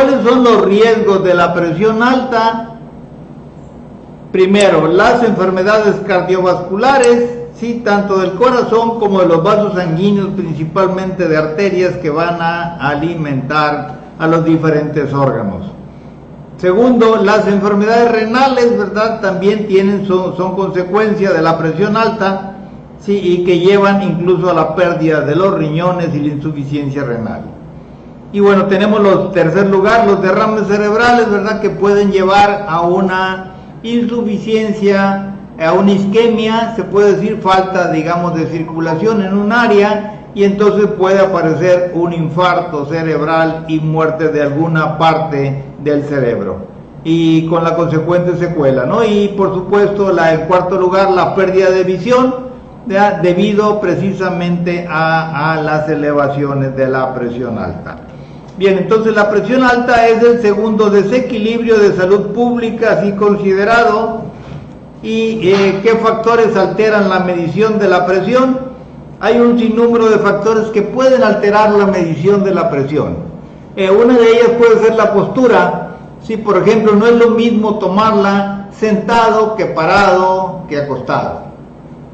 ¿cuáles son los riesgos de la presión alta? Primero, las enfermedades cardiovasculares, sí, tanto del corazón como de los vasos sanguíneos, principalmente de arterias que van a alimentar a los diferentes órganos. Segundo, las enfermedades renales, ¿verdad? También son consecuencia de la presión alta, sí, y que llevan incluso a la pérdida de los riñones y la insuficiencia renal. Y bueno, tenemos tercer lugar, los derrames cerebrales, ¿verdad? Que pueden llevar a una insuficiencia, a una isquemia, se puede decir falta, digamos, de circulación en un área, y entonces puede aparecer un infarto cerebral y muerte de alguna parte del cerebro, y con la consecuente secuela, ¿no? Y por supuesto, en cuarto lugar, la pérdida de visión, ¿verdad? Debido precisamente a las elevaciones de la presión alta. Bien, entonces la presión alta es el segundo desequilibrio de salud pública, así considerado. ¿Y qué factores alteran la medición de la presión? Hay un sinnúmero de factores que pueden alterar la medición de la presión. Una de ellas puede ser la postura. Si, por ejemplo, no es lo mismo tomarla sentado que parado que acostado.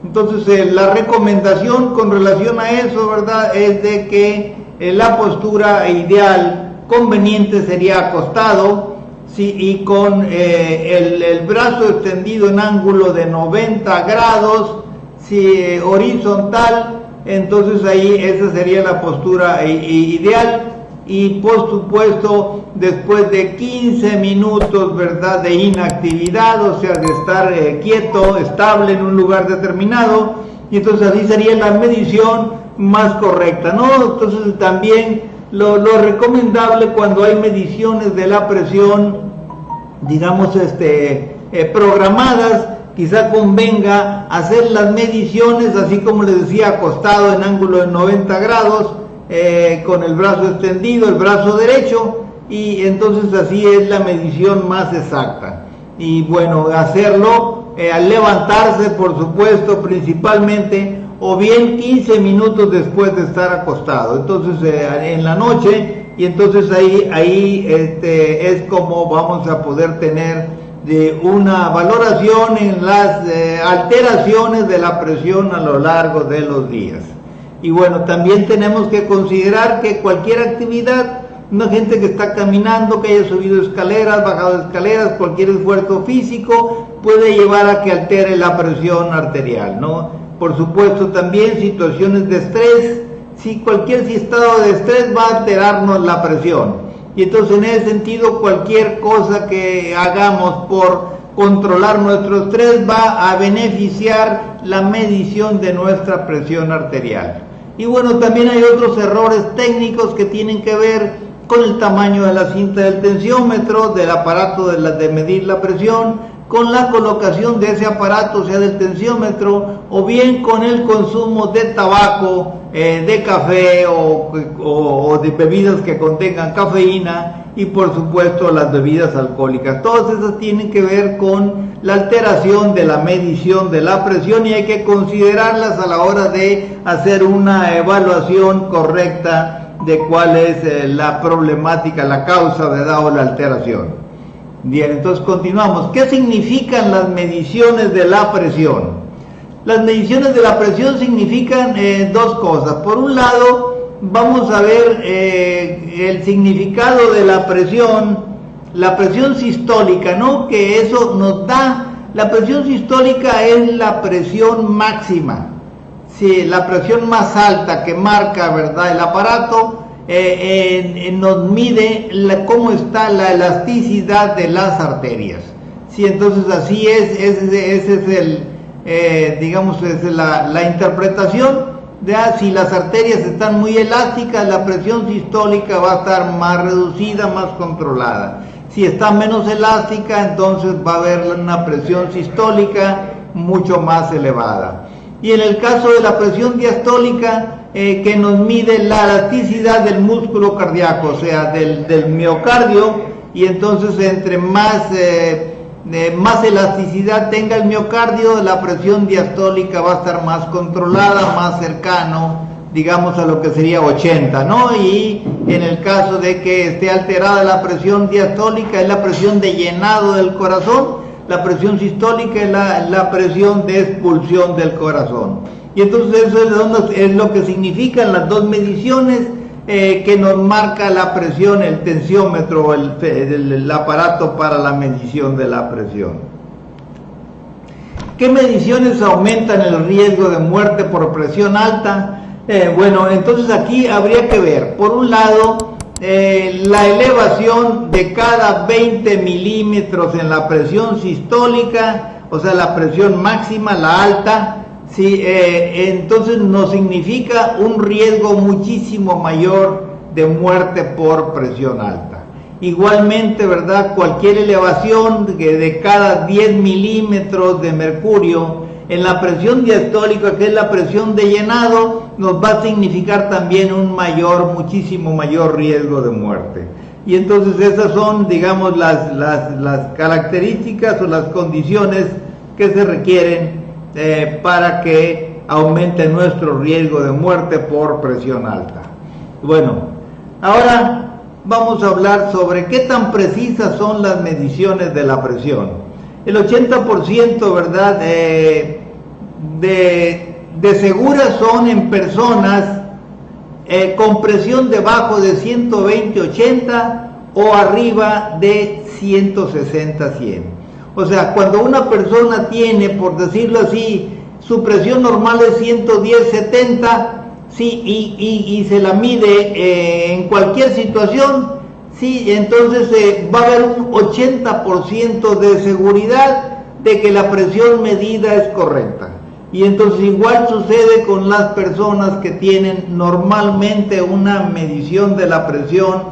Entonces, la recomendación con relación a eso, ¿verdad?, es de que la postura ideal, conveniente, sería acostado, sí, y con el brazo extendido en ángulo de 90 grados, sí, horizontal. Entonces ahí esa sería la postura ideal. Y por supuesto, después de 15 minutos, ¿verdad?, de inactividad, o sea, de estar quieto, estable en un lugar determinado, y entonces así sería la medición más correcta, ¿no? Entonces también lo recomendable cuando hay mediciones de la presión, digamos, programadas, quizá convenga hacer las mediciones, así como les decía, acostado en ángulo de 90 grados, con el brazo extendido, el brazo derecho, y entonces así es la medición más exacta. Y bueno, hacerlo al levantarse, por supuesto, principalmente, o bien 15 minutos después de estar acostado, entonces en la noche, y entonces ahí es como vamos a poder tener una valoración en las alteraciones de la presión a lo largo de los días. Y bueno, también tenemos que considerar que cualquier actividad, una gente que está caminando, que haya subido escaleras, bajado escaleras, cualquier esfuerzo físico puede llevar a que altere la presión arterial, ¿no? Por supuesto, también situaciones de estrés, si cualquier estado de estrés va a alterarnos la presión. Y entonces, en ese sentido, cualquier cosa que hagamos por controlar nuestro estrés va a beneficiar la medición de nuestra presión arterial. Y bueno, también hay otros errores técnicos que tienen que ver con el tamaño de la cinta del tensiómetro, del aparato de medir la presión, con la colocación de ese aparato, o sea, del tensiómetro, o bien con el consumo de tabaco, de café o de bebidas que contengan cafeína, y por supuesto las bebidas alcohólicas. Todas esas tienen que ver con la alteración de la medición de la presión, y hay que considerarlas a la hora de hacer una evaluación correcta de cuál es la problemática, la causa, ¿verdad?, o la alteración. Bien, entonces continuamos. ¿Qué significan las mediciones de la presión? Las mediciones de la presión significan dos cosas. Por un lado, vamos a ver el significado de la presión sistólica, ¿no? Que eso nos da, la presión sistólica es la presión máxima, sí, la presión más alta que marca, ¿verdad?, el aparato. Nos mide cómo está la elasticidad de las arterias. Sí, entonces así ese es digamos, es la interpretación de si las arterias están muy elásticas, la presión sistólica va a estar más reducida, más controlada. Si está menos elástica, entonces va a haber una presión sistólica mucho más elevada. Y en el caso de la presión diastólica, que nos mide la elasticidad del músculo cardíaco, o sea, del miocardio, y entonces entre más elasticidad tenga el miocardio, la presión diastólica va a estar más controlada, más cercano, digamos, a lo que sería 80, ¿no? Y en el caso de que esté alterada la presión diastólica, es la presión de llenado del corazón. La presión sistólica es la presión de expulsión del corazón. Y entonces eso es lo que significan las dos mediciones que nos marca la presión, el tensiómetro, el aparato para la medición de la presión. ¿Qué mediciones aumentan el riesgo de muerte por presión alta? Bueno, entonces aquí habría que ver, por un lado, la elevación de cada 20 milímetros en la presión sistólica, o sea, la presión máxima, la alta, sí, entonces nos significa un riesgo muchísimo mayor de muerte por presión alta. Igualmente, ¿verdad? Cualquier elevación de cada 10 milímetros de mercurio en la presión diastólica, que es la presión de llenado, nos va a significar también un muchísimo mayor riesgo de muerte. Y entonces esas son, digamos, las características o las condiciones que se requieren para que aumente nuestro riesgo de muerte por presión alta. Bueno, ahora vamos a hablar sobre qué tan precisas son las mediciones de la presión. El 80%, ¿verdad?, de seguras son en personas con presión debajo de 120/80 o arriba de 160/100. O sea, cuando una persona tiene, por decirlo así, su presión normal es 110/70, sí, y se la mide en cualquier situación, sí, entonces va a haber un 80% de seguridad de que la presión medida es correcta. Y entonces igual sucede con las personas que tienen normalmente una medición de la presión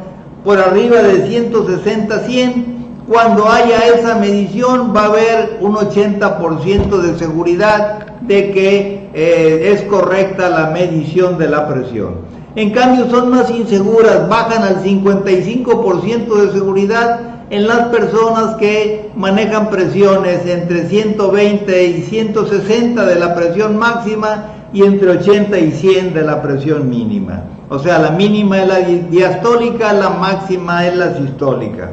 por arriba de 160/100. Cuando haya esa medición va a haber un 80% de seguridad de que es correcta la medición de la presión. En cambio son más inseguras, bajan al 55% de seguridad en las personas que manejan presiones entre 120 y 160 de la presión máxima y entre 80 y 100 de la presión mínima. O sea, la mínima es la diastólica, la máxima es la sistólica.